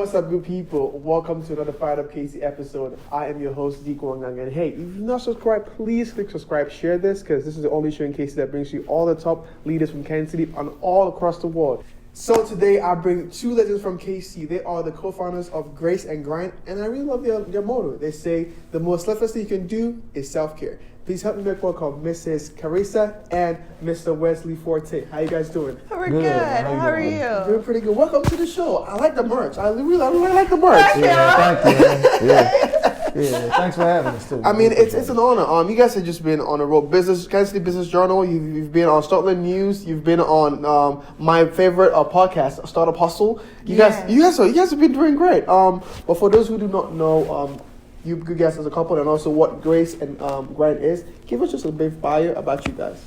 what's up, good people? Welcome to another FIREDUP KC episode. I am your host, Diko Ngang. And hey, if you've not subscribed, please click subscribe, share this, because this is the only show in KC that brings you all the top leaders from Kansas City and all across the world. So today I bring two legends from KC. They are the co-founders of Grayson and Grind, and I really love their motto. They say the most selfless thing you can do is self-care. Please help me make welcome Mrs. Kharissa and Mr. Wesley Forte. How you guys doing? We're good. How are you? Doing pretty good. Welcome to the show. I like the merch. I really like the merch. Thank you. Yeah, thanks for having us too. I mean, it's an honor. You guys have just been on a road. Kansas City Business Journal. You've been on Scotland News. You've been on my favorite podcast, Startup Hustle. You guys have been doing great. But for those who do not know, you guys as a couple, and also what Grace and Grind is, give us just a brief bio about you guys.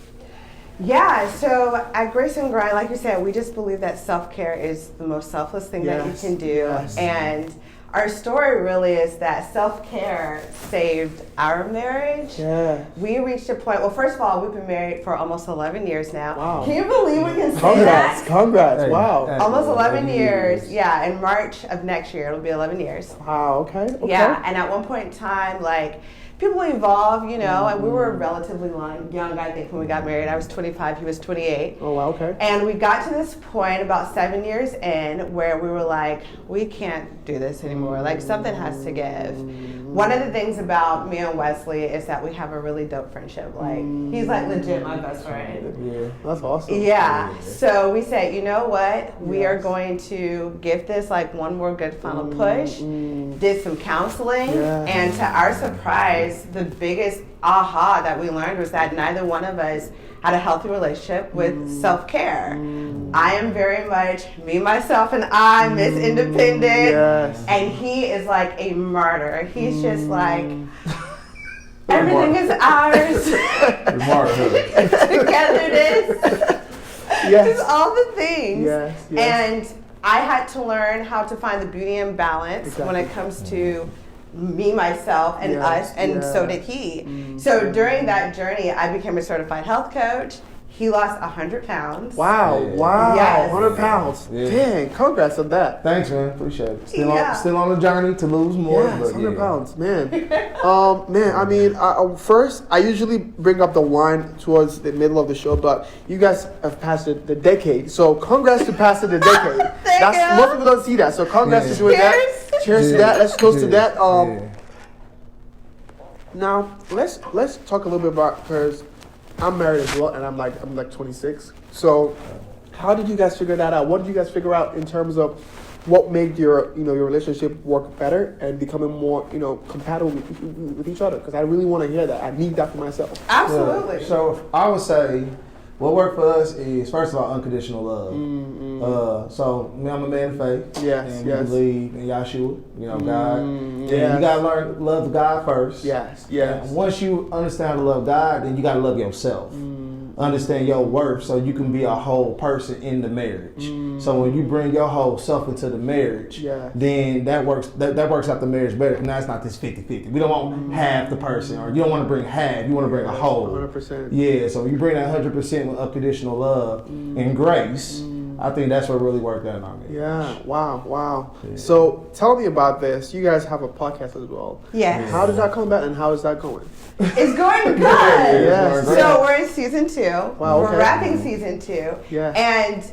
Yeah, so at Grayson and Grind, like you said, we just believe that self-care is the most selfless thing that you can do. Yes. And our story really is that self-care saved our marriage. Yeah. We reached a point, well, first of all, we've been married for almost 11 years now. Wow. Can you believe we can say that? Congrats, hey, wow. Hey, almost 11 years. Yeah, in March of next year, it'll be 11 years. Wow, okay. Yeah, and at one point in time, like, people evolve, and we were relatively young, I think, when we got married. I was 25, he was 28. Oh, wow, okay. And we got to this point about 7 years in where we were like, we can't do this anymore. Like, something has to give. One of the things about me and Wesley is that we have a really dope friendship. Like, he's like legit my best friend. Yeah, that's awesome. Yeah, so we said, you know what? We are going to give this like one more good final push. Did some counseling, and to our surprise, the biggest aha that we learned was that neither one of us had a healthy relationship with self-care. I am very much me, myself, and I, Miss Independent. Yes. And he is like a martyr. He's just like, everything is ours. Togetherness. Yes. Just all the things. Yes. And I had to learn how to find the beauty and balance when it comes to me, myself, and us, and so did he. So during that journey, I became a certified health coach. He lost 100 pounds. Wow, wow, yes. 100 pounds. Yeah. Dang, congrats on that. Thanks, man. Appreciate it. Still on the journey to lose more. Yeah, 100 pounds, man. I mean, first, I usually bring up the wine towards the middle of the show, but you guys have passed the decade. So congrats to passing the decade. Most people don't see that. So congrats to doing that. Cheers to that. Let's toast to that. Now, let's talk a little bit about, because I'm married as well, and I'm like 26. So, how did you guys figure that out? What did you guys figure out in terms of what made your your relationship work better and becoming more compatible with each other? Because I really want to hear that. I need that for myself. Absolutely. So I would say what worked for us is, first of all, unconditional love. So I'm a man of faith. Yes. And we believe in Yahshua, God. And you gotta learn to love God first. Yes. And once you understand to love God, then you gotta love yourself. Understand your worth so you can be a whole person in the marriage. So when you bring your whole self into the marriage, then that works out the marriage better. Now it's not this 50-50. We don't want half the person, or you don't want to bring half, you want to bring a whole. 100%. Yeah, so you bring that 100% with unconditional love and grace. I think that's what really worked out in our marriage. Yeah, wow. Yeah. So tell me about this. You guys have a podcast as well. Yes. How did that come about and how is that going? It's going good. Yes. So we're in season 2. Wow, We're wrapping season 2. Yeah. And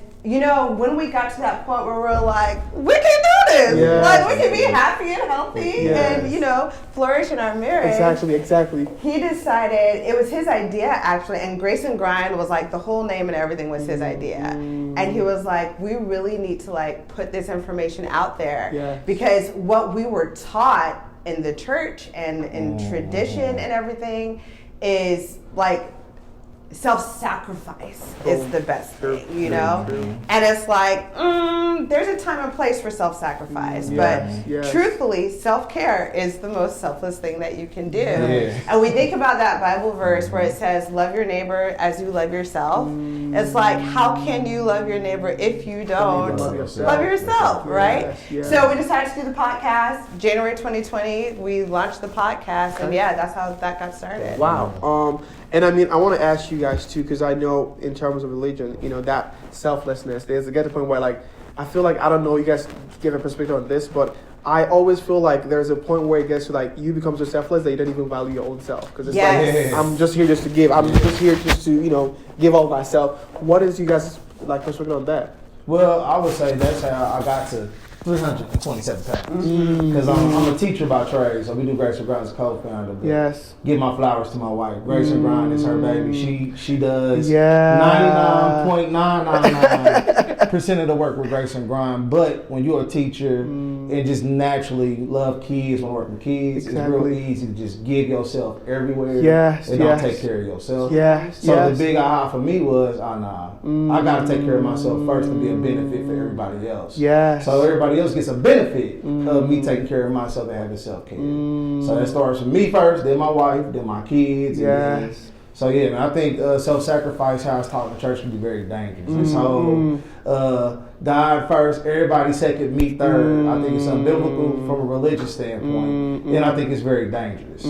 when we got to that point where we're like, we can do this. Yes. Like, we can be happy and healthy and, flourish in our marriage. Exactly. He decided, it was his idea actually, and Grayson Grind was like, the whole name and everything was his idea. And he was like, we really need to like put this information out there because what we were taught in the church and in tradition and everything is like, self-sacrifice is the best thing, True. And it's like, there's a time and place for self-sacrifice, but truthfully, self-care is the most selfless thing that you can do. And we think about that Bible verse where it says, love your neighbor as you love yourself. It's like, how can you love your neighbor if you don't love yourself, right? So we decided to do the podcast. January 2020, we launched the podcast, and that's how that got started. Wow. And I mean, I want to ask you guys too, because I know in terms of religion, that selflessness, there's a point where like I feel like, I don't know, you guys give a perspective on this, but I always feel like there's a point where it gets to like you become so selfless that you don't even value your own self, because it's like I'm just here just to give. I'm just here just to give all myself. What is you guys like perspective on that? Well, I would say that's how I got to 327 pounds. Because I'm a teacher by trade, so we do Grayson as co-founder. Yes. Give my flowers to my wife. Grayson Grind is her baby. She does 99.999% of the work with Grayson Grind. But when you're a teacher and just naturally love kids, want to work with kids, it's real easy to just give yourself everywhere and don't take care of yourself. So the big aha for me was, I got to take care of myself first to be a benefit for everybody else. So everybody else gets a benefit of me taking care of myself and having self-care. So that starts with me first, then my wife, then my kids. So yeah, man, I think self-sacrifice, how it's taught in church, can be very dangerous. This whole God first, everybody second, me third. I think it's unbiblical from a religious standpoint, and I think it's very dangerous.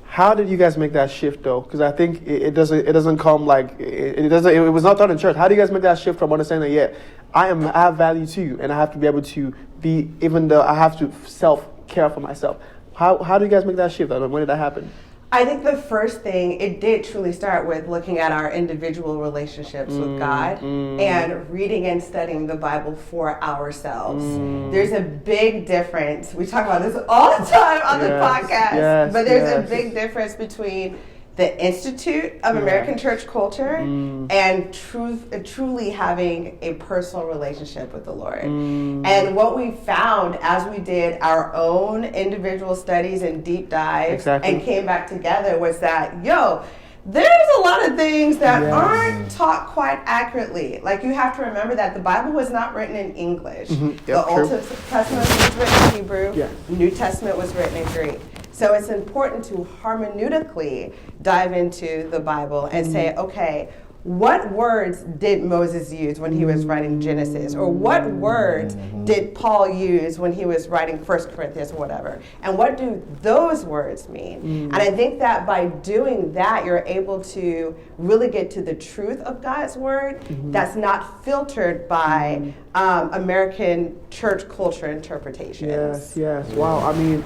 How did you guys make that shift though? Because I think it doesn't come like it was not taught in church. How do you guys make that shift from understanding that I have value too, and I have to be able to be, even though I have to self-care for myself. How do you guys make that shift? When did that happen? I think the first thing, it did truly start with looking at our individual relationships with God and reading and studying the Bible for ourselves. There's a big difference. We talk about this all the time on the podcast, but there's a big difference between the Institute of American Church Culture and truly having a personal relationship with the Lord. And what we found as we did our own individual studies and deep dives and came back together was that, there's a lot of things that aren't taught quite accurately. Like, you have to remember that the Bible was not written in English. The Old Testament was written in Hebrew. New Testament was written in Greek. So it's important to hermeneutically dive into the Bible and say, okay, what words did Moses use when he was writing Genesis? Or what words did Paul use when he was writing 1 Corinthians or whatever? And what do those words mean? And I think that by doing that, you're able to really get to the truth of God's word that's not filtered by American church culture interpretations. Wow, I mean,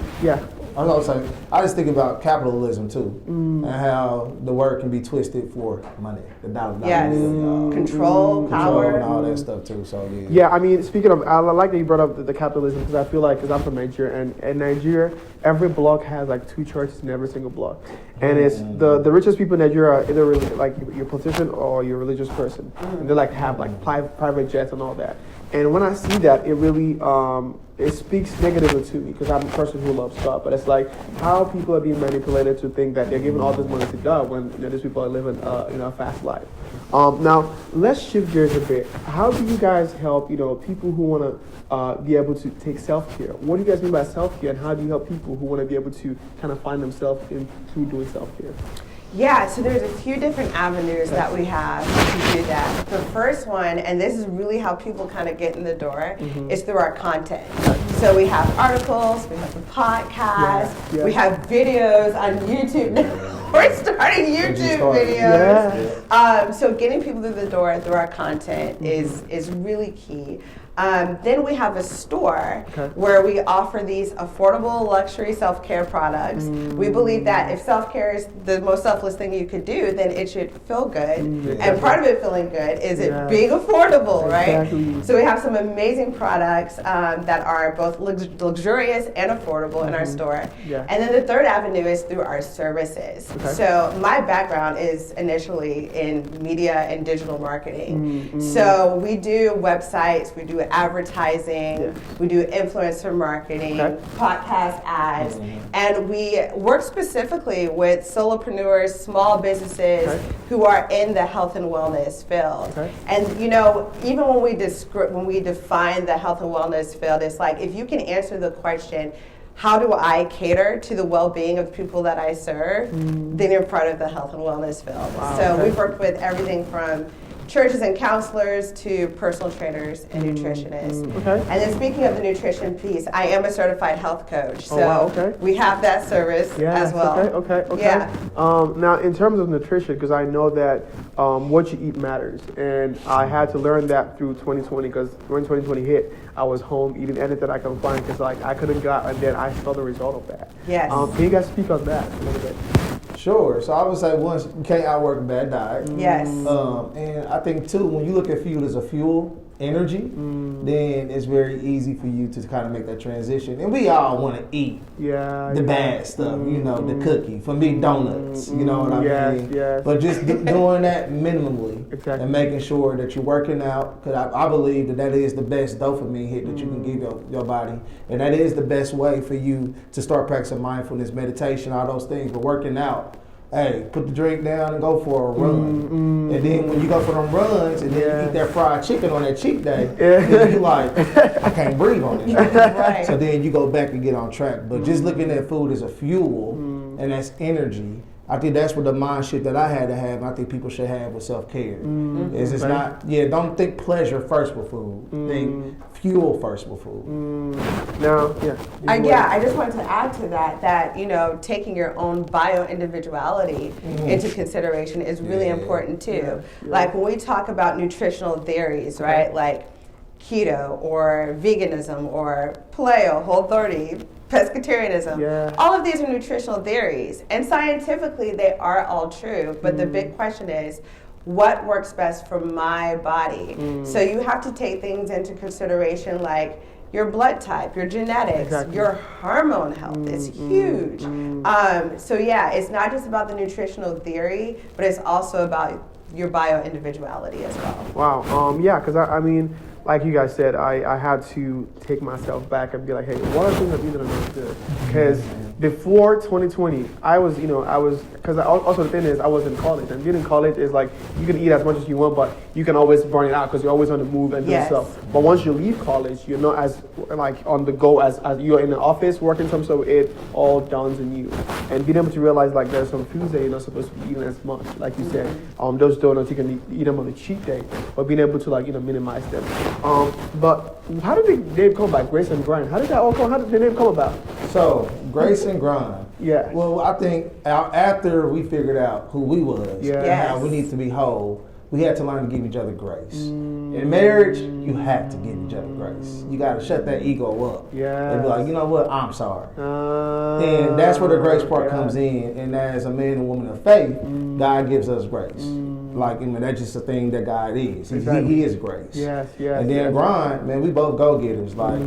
I was gonna say, I just think about capitalism too, and how the word can be twisted for money, the dollar bill, control, power, and all that stuff too. So I mean, speaking of, I like that you brought up the capitalism, because I feel like, because I'm from Nigeria, and in Nigeria, every block has like 2 churches in every single block, and it's the richest people in Nigeria are either really like you're a politician or you're a religious person, and they like have like private jets and all that. And when I see that, it really it speaks negatively to me, because I'm a person who loves God. But it's like how people are being manipulated to think that they're giving all this money to God when these people are living a fast life. Now let's shift gears a bit. How do you guys help people who want to be able to take self-care? What do you guys mean by self-care, and how do you help people who want to be able to kind of find themselves through doing self-care? So there's a few different avenues that we have to do that. The first one, and this is really how people kind of get in the door, is through our content. So we have articles, we have the podcast, we have videos on YouTube. We're starting YouTube videos. So getting people through the door through our content is really key. Then we have a store where we offer these affordable luxury self-care products. We believe that if self-care is the most selfless thing you could do, then it should feel good. And part of it feeling good is it being affordable, right? So we have some amazing products that are both luxurious and affordable in our store. And then the third avenue is through our services. So my background is initially in media and digital marketing. So we do websites, we do advertising, we do influencer marketing, podcast ads, and we work specifically with solopreneurs, small businesses who are in the health and wellness field. And even when we define the health and wellness field, it's like, if you can answer the question, how do I cater to the well-being of people that I serve, then you're part of the health and wellness field. So we've worked with everything from churches and counselors to personal trainers and nutritionists. Okay. And then speaking of the nutrition piece, I am a certified health coach, so we have that service as well. Okay. Yeah. Now, in terms of nutrition, because I know that what you eat matters, and I had to learn that through 2020, because when 2020 hit, I was home eating anything I can find, because like I couldn't go out, and then I saw the result of that. Yes. Can you guys speak on that a little bit? Sure. So I would say, once, you can't outwork a bad diet. Yes. And I think too, when you look at fuel as a fuel, energy, then it's very easy for you to kind of make that transition. And we all want to eat the bad stuff, you know, the cookie. For me, donuts, you know what I mean? Yes. But just doing that minimally Exactly. and making sure that you're working out, because I believe that that is the best dopamine hit that you can give your body. And that is the best way for you to start practicing mindfulness, meditation, all those things. But working out, hey, put the drink down and go for a run. And then when you go for them runs and then you eat that fried chicken on that cheat day, then you like, I can't breathe on this. Right. So then you go back and get on track. But just looking at food as a fuel and that's energy, I think that's what the mind shift that I had to have, and I think people should have with self-care. Is it's not, don't think pleasure first with food. Think fuel first with food. Now, I just wanted to add to that, you know, taking your own bio-individuality into consideration is really important too. Like when we talk about nutritional theories, right, like keto or veganism or paleo, Whole30, pescatarianism, all of these are nutritional theories, and scientifically they are all true, but the big question is, what works best for my body? So you have to take things into consideration like your blood type, your genetics, your hormone health is huge. So it's not just about the nutritional theory, but it's also about your bio-individuality as well. Wow. Because I mean, like you guys said, I had to take myself back and be like, hey, what are things that you didn't know? Because before 2020, because also the thing is, I was in college, and being in college is like, you can eat as much as you want, but you can always burn it out because you're always on the move and doing stuff. But once you leave college, you're not as like on the go as you're in the office working, so it all dawns on you. And being able to realize like there's some foods that you're not supposed to be eating as much, like you said, those donuts, you can eat them on a cheat day, but being able to minimize them. But how did the name come about, Grayson and Grind? How did that all come? How did the name come about? So, Grayson Grind. Yeah. Well, I think after we figured out who we was and how we need to be whole, we had to learn to give each other grace. In marriage, you have to give each other grace. You got to shut that ego up. And be like, you know what? I'm sorry. And that's where the grace part comes in. And as a man and woman of faith, God gives us grace. Like, I mean, that's just a thing that God is. He is grace. And then Grind, man, we both go-getters. Like,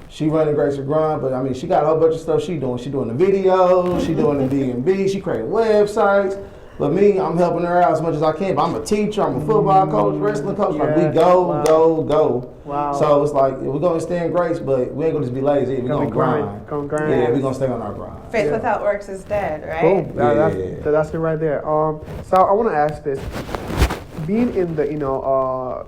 she running Grace and Grind, but I mean, she got a whole bunch of stuff she doing. She doing the videos, she doing the D&B, she creating websites. But me, I'm helping her out as much as I can. But I'm a teacher, I'm a football coach, wrestling coach. Like, we go. Wow. So it's like, we're going to stay in grace, but we ain't going to just be lazy. We're going to grind. Yeah, we're going to stay on our grind. Faith without works is dead, right? Cool. That's it right there. So I want to ask this. Being in the, health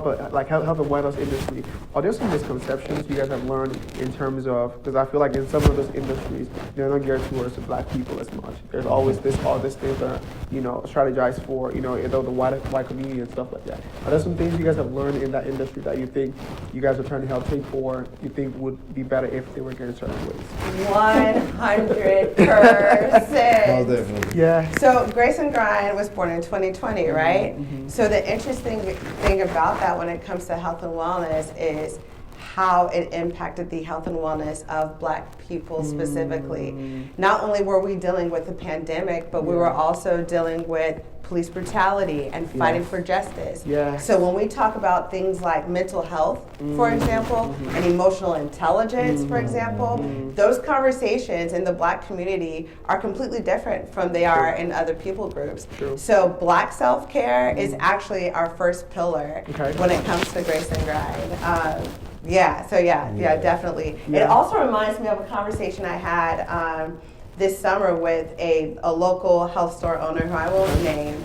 and wellness industry, are there some misconceptions you guys have learned in terms of, because I feel like in some of those industries, they're not geared towards the black people as much. There's always all this things that are, strategized for, the white community and stuff like that. Are there some things you guys have learned in that industry that you think you guys are trying to help take, or you think would be better if they were geared certain ways? 100%. Definitely. Yeah. So Grace and Grind was born in 2020, right? So the interesting thing about that when it comes to health and wellness is how it impacted the health and wellness of Black people specifically. Not only were we dealing with the pandemic, but we were also dealing with police brutality and fighting for justice. So when we talk about things like mental health, for example, and emotional intelligence, for example, those conversations in the Black community are completely different from they are in other people groups. So Black self-care is actually our first pillar when it comes to Grace and Grind. Definitely. It also reminds me of a conversation I had this summer with a local health store owner who I won't name,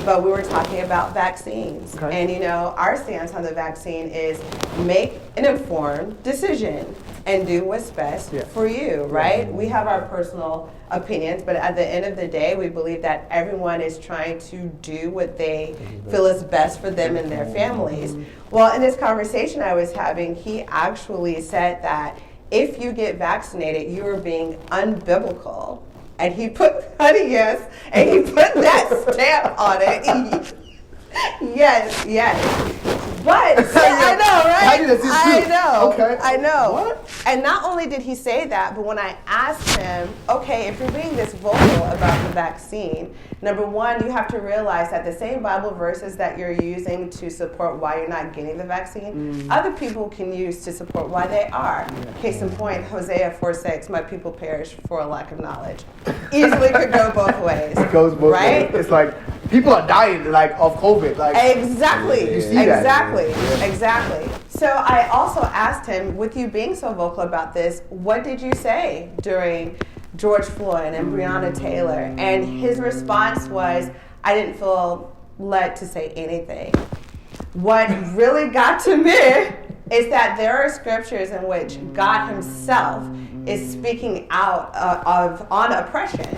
but we were talking about vaccines. Okay. And, you know, our stance on the vaccine is make an informed decision and do what's best for you, right? We have our personal opinions, but at the end of the day, we believe that everyone is trying to do what they feel is best for them and their families. Well, in this conversation I was having, he actually said that if you get vaccinated, you are being unbiblical. And he put, honey, yes, and he put that stamp on it. Yes. But I know, right? I know. Okay. I know. What? And not only did he say that, but when I asked him, okay, if you're being this vocal about the vaccine, number one, you have to realize that the same Bible verses that you're using to support why you're not getting the vaccine, other people can use to support why they are. Case in point, Hosea 4:6, my people perish for a lack of knowledge. Easily could go both ways. It goes both right? ways. It's like people are dying like of COVID. Like exactly. You see that. Exactly. So I also asked him, with you being so vocal about this, what did you say during George Floyd and Breonna Taylor? And his response was, I didn't feel led to say anything. What really got to me is that there are scriptures in which God himself is speaking out on oppression.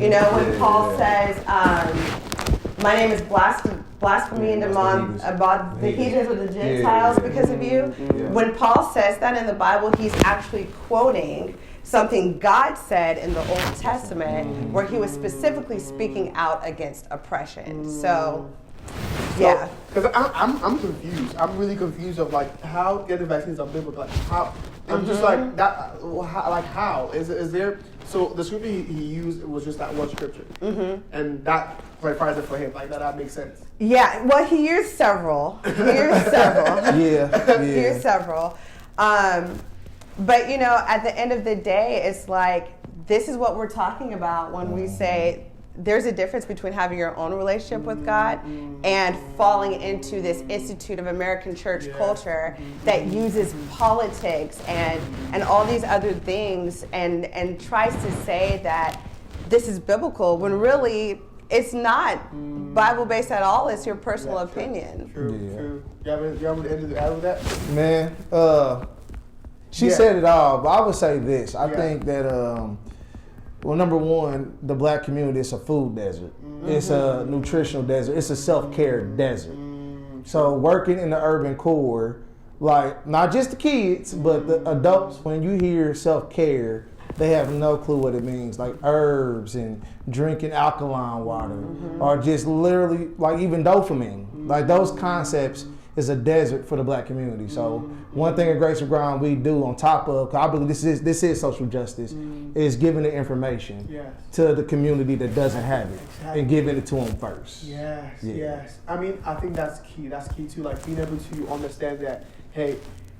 You know, when Paul says, my name is blasphemy among the heathens or the Gentiles because of you. When Paul says that in the Bible, he's actually quoting something God said in the Old Testament where he was specifically speaking out against oppression. So, yeah. Because I'm confused. I'm really confused of like how getting vaccines are biblical. Like how I'm just like that. How is there? So the scripture he used was just that one scripture, and that clarifies it for him. Like that makes sense. Yeah. Well, he used several. He used several. But you know, at the end of the day, it's like this is what we're talking about when we say there's a difference between having your own relationship with God and falling into this Institute of American Church culture that uses politics and all these other things and tries to say that this is biblical when really it's not Bible-based at all. It's your personal opinion. True. You have anything to add with that? Man, she said it all, but I would say this. I think that well, number one, the black community is a food desert. It's a nutritional desert. It's a self-care desert. So working in the urban core, like not just the kids, but the adults, when you hear self-care, they have no clue what it means. Like herbs and drinking alkaline water or just literally like even dopamine. Like those concepts is a desert for the black community. So one thing at Grayson Ground we do on top of, 'cause I believe this is social justice, is giving the information to the community that doesn't have it and giving it to them first. Yes. I mean, I think that's key. That's key too. Like being able to understand that, hey,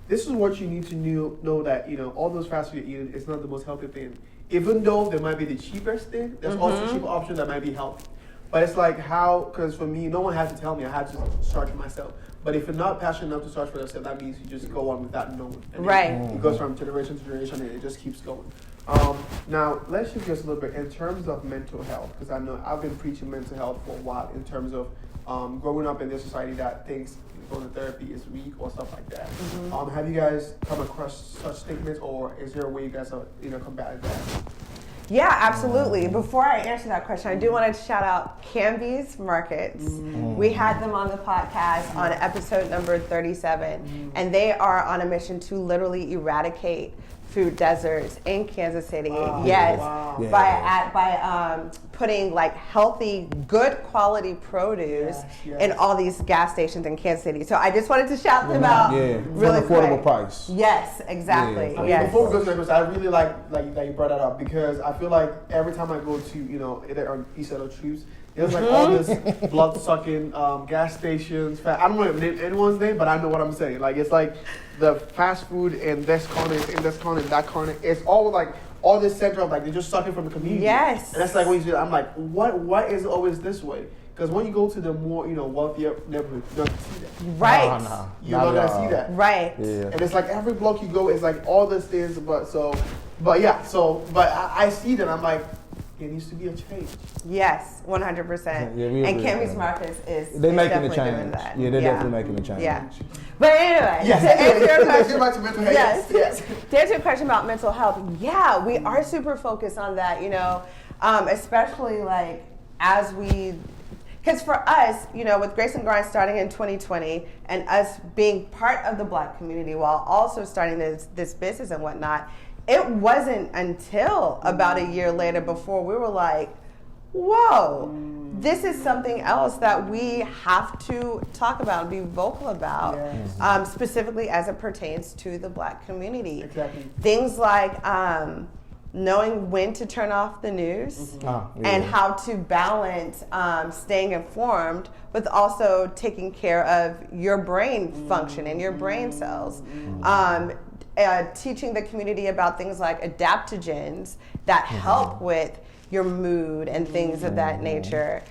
this is what you need to know that, you know, all those fast food you're eating is not the most healthy thing. Even though there might be the cheapest thing, there's also cheaper options that might be healthy. But it's like how, because for me, no one had to tell me. I had to search for myself. But if you're not passionate enough to search for yourself, that means you just go on without knowing. And it goes from generation to generation and it just keeps going. Now, let's shift just a little bit in terms of mental health, because I know I've been preaching mental health for a while in terms of growing up in this society that thinks going to therapy is weak or stuff like that. Have you guys come across such statements, or is there a way you guys are combating that? Yeah, absolutely. Before I answer that question, I do want to shout out Canby's Markets. We had them on the podcast on episode number 37, and they are on a mission to literally eradicate food deserts in Kansas City. By putting like healthy, good quality produce in all these gas stations in Kansas City. So I just wanted to shout them out. Really for an affordable quick. price. Yes, exactly. I mean, before we go to the next, I really like that you brought that up, because I feel like every time I go to either on East or Troops, There's like all this blood-sucking gas stations. I don't want to name anyone's name, but I know what I'm saying. Like it's like the fast food and this corner, in this corner, and that corner. It's all like all this center of like they're just sucking from the community. Yes. And that's like when you see. I'm like, what is it always this way? Because when you go to the more wealthier neighborhoods, you're not gonna see that. Right. No, You're not gonna see that. Right. Yeah. And it's like every block you go is like all these things, but I see that I'm like, there needs to be a change. Yes, 100%. Yeah, we and agree. Campus Marcus is They're making definitely the change. doing that. Yeah, they're definitely making the change. Yeah. But anyway, Yes. to answer your Get question, back to mental health. yes. To answer your question about mental health, yeah, we are super focused on that, especially like as we, because for us, with Grayson Grind starting in 2020 and us being part of the Black community while also starting this business and whatnot, it wasn't until about a year later before we were like, whoa, this is something else that we have to talk about and be vocal about, specifically as it pertains to the Black community. Exactly. Things like knowing when to turn off the news and how to balance staying informed with also taking care of your brain function and your brain cells. Teaching the community about things like adaptogens that help with your mood and things of that nature.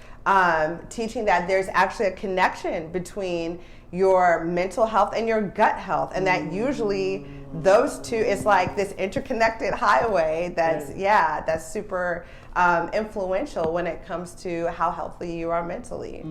Teaching that there's actually a connection between your mental health and your gut health, and that usually those two is like this interconnected highway that's super influential when it comes to how healthy you are mentally.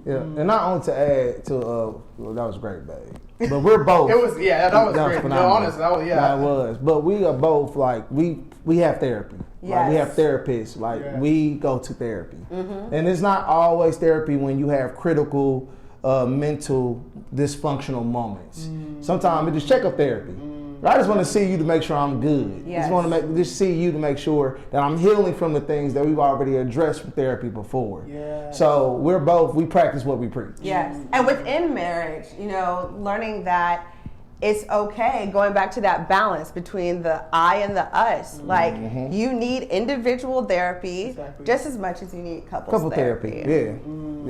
Yeah, and not only to add to, that was great, babe. But we're both. That was great. Phenomenal. No, honestly, That was. But we are both like we have therapy. Yes. Like, we have therapists. Like we go to therapy, and it's not always therapy when you have critical mental dysfunctional moments. Sometimes it's just check-up therapy. I just want to see you to make sure I'm good. Yes. Just want to just see you to make sure that I'm healing from the things that we've already addressed with therapy before. Yes. So we practice what we preach. Yes, and within marriage, learning that it's okay, going back to that balance between the I and the us. Like, you need individual therapy just as much as you need couples therapy. Yeah.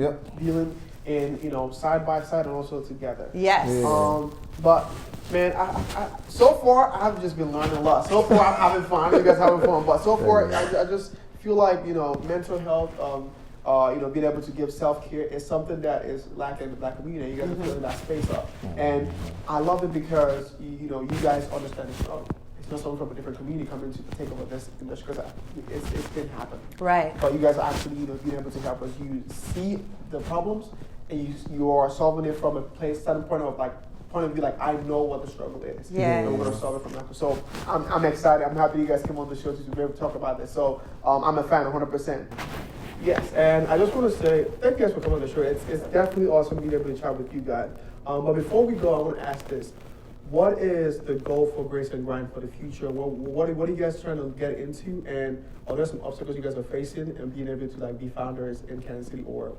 Yep. Dealing in, side by side and also together. Yes. Yeah. But man, I so far I've just been learning a lot. So far I'm having fun. I know you guys having fun, but so far I just feel like mental health, being able to give self-care is something that is lacking in the Black community. You guys are filling that space up, and I love it because you guys understand the struggle. It's not someone from a different community coming to take over this industry because it's been happening. Right. But you guys are actually being able to help us. You see the problems and you are solving it from a standpoint of view, like I know what the struggle is. Yeah. And we're gonna solve it from that. So I'm excited. I'm happy you guys came on the show to be able to talk about this. So I'm a fan 100%. Yes, and I just want to say thank you guys for coming on the show. It's definitely awesome being able to chat with you guys. But before we go, I want to ask this: what is the goal for Grayson and Grind for the future? What are you guys trying to get into? And are there some obstacles you guys are facing and being able to be founders in Kansas City? Or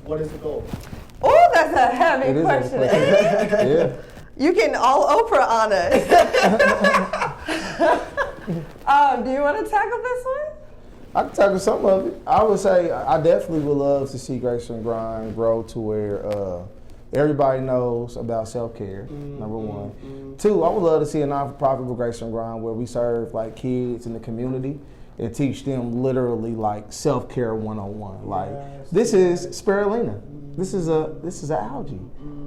what is the goal? Oh, that's a heavy question. Yeah. You getting all Oprah on us. Do you want to tackle this one? I can tackle some of it. I would say I definitely would love to see Grayson and Grind grow to where everybody knows about self-care, number one. Two, I would love to see a non-for-profit with Grayson and Grind where we serve kids in the community and teach them literally self-care 101. This is spirulina. This is an algae.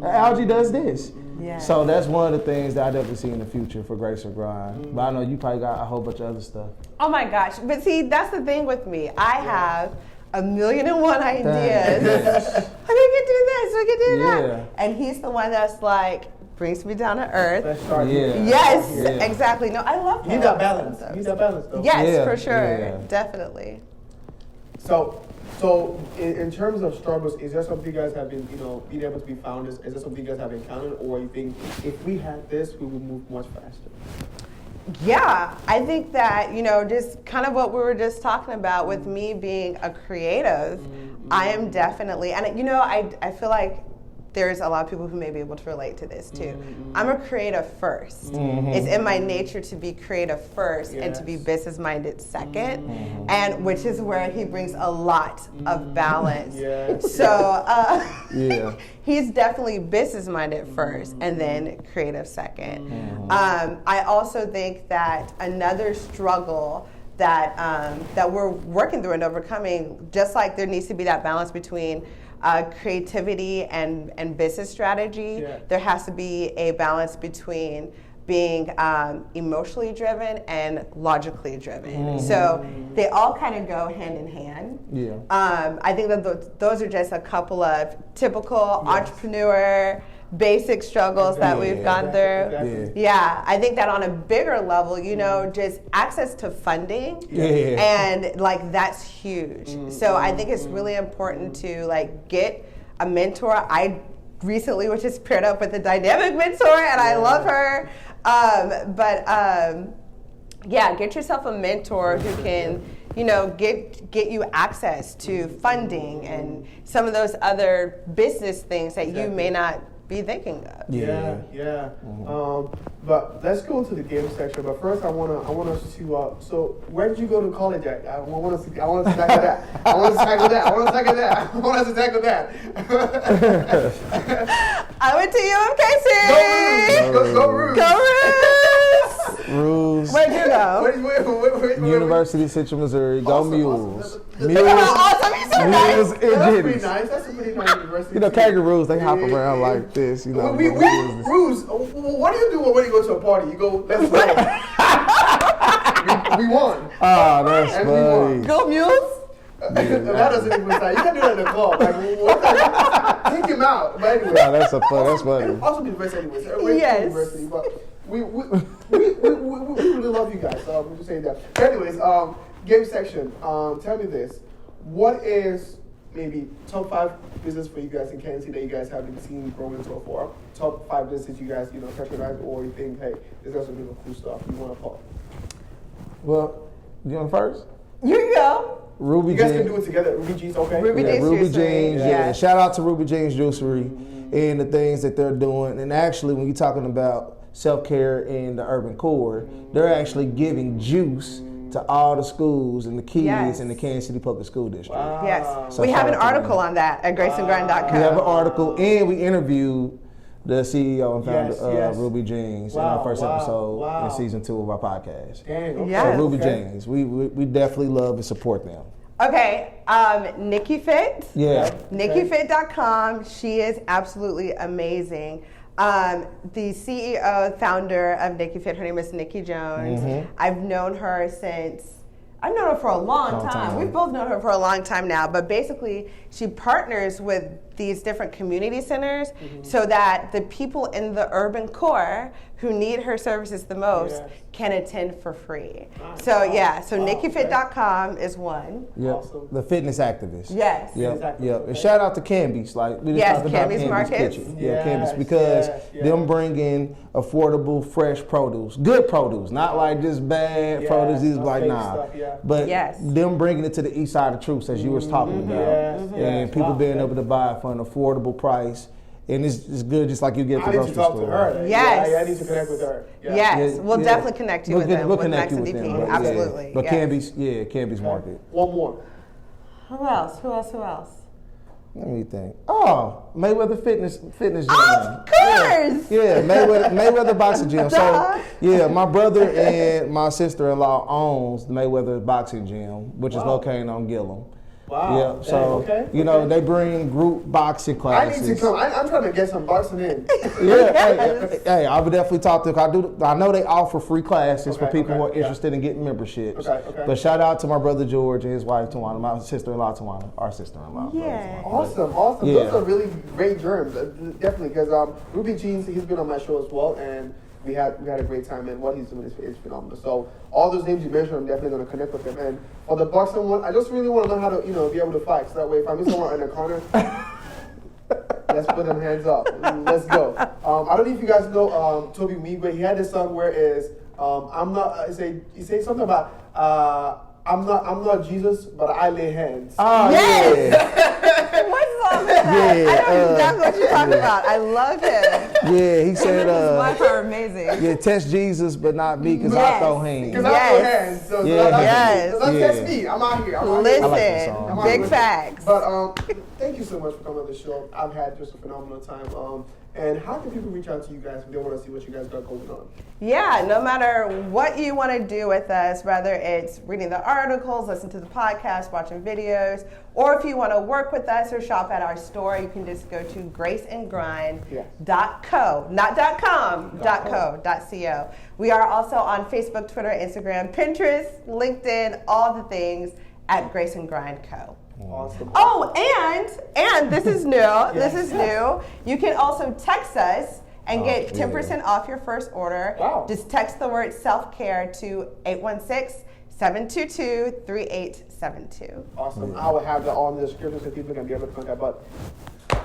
Algae does this. Yeah. So that's one of the things that I definitely see in the future for Grayson and Grind. But I know you probably got a whole bunch of other stuff. Oh my gosh. But see, that's the thing with me. I have 1,000,001 ideas. We can do this, we can do that. And he's the one that's brings me down to earth. Let's start. Yes, exactly. No, I love that. You need that balance. You need that balance, though. Yes, for sure. Definitely. So in terms of struggles, is there something you guys have been, being able to be founders, is there something you guys have encountered, or you think if we had this, we would move much faster? Yeah, I think that, just kind of what we were just talking about with me being a creative, I am definitely, and I feel like there's a lot of people who may be able to relate to this too. I'm a creative first. It's in my nature to be creative first and to be business minded second, and which is where he brings a lot of balance. So he's definitely business minded first and then creative second. I also think that another struggle that that we're working through and overcoming, just like there needs to be that balance between creativity and business strategy, there has to be a balance between being emotionally driven and logically driven. So they all kind of go hand in hand. I think that those are just a couple of typical entrepreneur basic struggles that we've gone through. I think that on a bigger level, you know, just access to funding and like that's huge. So I think it's really important to like get a mentor. I recently was just paired up with a dynamic mentor and I love her. Get yourself a mentor who can, you know, get you access to funding and some of those other business things that you may not be thinking of. But let's go to the game section. But first, I want us to. So, where did you go to college at? I want us to tackle that. I want us to tackle that. I went to UMKC. Go Roos. Go Roos. Roos. Where'd you go? University of Central Missouri. Go Mules. Mules. Awesome. He's so nice. Mules and That's pretty nice. That's a pretty nice university. You know, kangaroos, they hop around like this. You know, Roos, what do you do when you go to a party? You go, let's go. we won. Ah, that's funny. Go Mules. That doesn't even sound. You can do that in the club. Like, what take him out. But anyway. Yeah, that's funny. Also, be the best anyways. University, but we really love you guys. We're just saying that. But anyways, game section. Tell me this: what is maybe top 5 business for you guys in Kansas City that you guys haven't seen grow into a for? Top 5 businesses you guys patronize, or you think, hey, this is some really cool stuff you want to follow? Well, you want first? You go. Ruby you guys Jeans. can do it together. Ruby Jeans, okay? Ruby Jeans. Yeah. Shout out to Ruby Jeans Juicery and the things that they're doing. And actually, when you're talking about Selfcare and the urban core, they're actually giving juice to all the schools and the kids in the Kansas City Public School District. Wow. Yes. So we have an article on that at graysongrind.com. We have an article, and we interviewed the CEO and founder of Ruby Jeans in our first episode in season 2 of our podcast. So Ruby Jeans, we definitely love and support them. Okay, Nikki Fit. Yeah. NikkiFit.com. She is absolutely amazing. The CEO, founder of Nikki Fit, her name is Nikki Jones. I've known her for a long time. We've both known her for a long time now, but basically she partners with these different community centers so that the people in the urban core who need her services the most can attend for free. So NikkiFit.com is one. Yep. Awesome. The fitness activist. Yes. Yep. And shout out to Camby's. Like we just talked about Camby's Markets. Kitchen. Camby's, because them bring in affordable, fresh produce, good produce, not like just bad produce. These like stuff, but them bringing it to the east side of truth, as you was talking about, and people being able to buy it for an affordable price. And it's good, just like you get at the grocery store. I need to talk to her. Yes. I need to connect with her. We'll definitely connect you with them. We'll connect you with them. Absolutely. But Camby's Market. One more. Who else? Let me think. Oh, Mayweather Fitness Gym. Of course. Yeah, Mayweather Boxing Gym. So my brother and my sister-in-law owns the Mayweather Boxing Gym, which is located on Gillum. Wow. Yeah. So they bring group boxing classes. I need to come. I'm trying to get some boxing in. Hey, I would definitely talk to. I know they offer free classes for people who are interested in getting memberships. But shout out to my brother George and his wife Tawana, my sister-in-law Tawana, our sister-in-law. Yeah. Awesome. Yeah. Those are really great germs. Definitely, because Ruby Jeans, he's been on my show as well, and we had a great time, and what he's doing is phenomenal. So all those names you mentioned, I'm definitely going to connect with him. And for the boxing one, I just really want to learn how to, be able to fight. So that way, if I meet someone in the corner, let's put them hands up. Let's go. I don't know if you guys know Toby Wigwe. He had this song where he said something about I'm not Jesus, but I lay hands. Oh, yes. What's up with that? know exactly what you're talking about. I love him. Yeah, he said, his wife are amazing. yeah, test Jesus, but not me, because I throw hands. Because I throw hands. So let's test me. I'm out here. Listen, big facts. But thank you so much for coming on the show. I've had just a phenomenal time. And how can people reach out to you guys if they want to see what you guys got going on? Yeah, no matter what you want to do with us, whether it's reading the articles, listen to the podcast, watching videos, or if you want to work with us or shop at our store, you can just go to graceandgrind.co, not .com, .co. We are also on Facebook, Twitter, Instagram, Pinterest, LinkedIn, all the things at Grace and Grind Co. Awesome. Oh, and this is new. This is new. You can also text us and get 10% off your first order. Wow. Just text the word self-care to 816-722-3872. Awesome. I will have that all in the description so people can be able to contact. But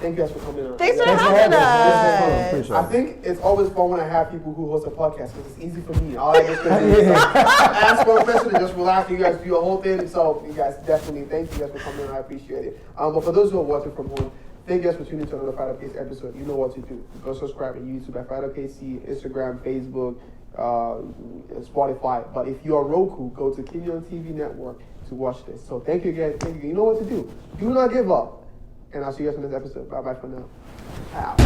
thank you guys for coming on. Thanks for having us. I think it's always fun when I have people who host a podcast because it's easy for me. All I just do is ask one question and just relax. You guys do a whole thing. So you guys definitely, thank you guys for coming on. I appreciate it. But for those who are watching from home, thank you guys for tuning into another FIREDUP KC episode. You know what to do. Go subscribe on YouTube at FIREDUP KC, Instagram, Facebook, Spotify. But if you are Roku, go to Kenyon TV Network to watch this. So thank you again. Thank you. You know what to do. Do not give up. And I'll see you guys in this episode. Bye-bye for now. Out.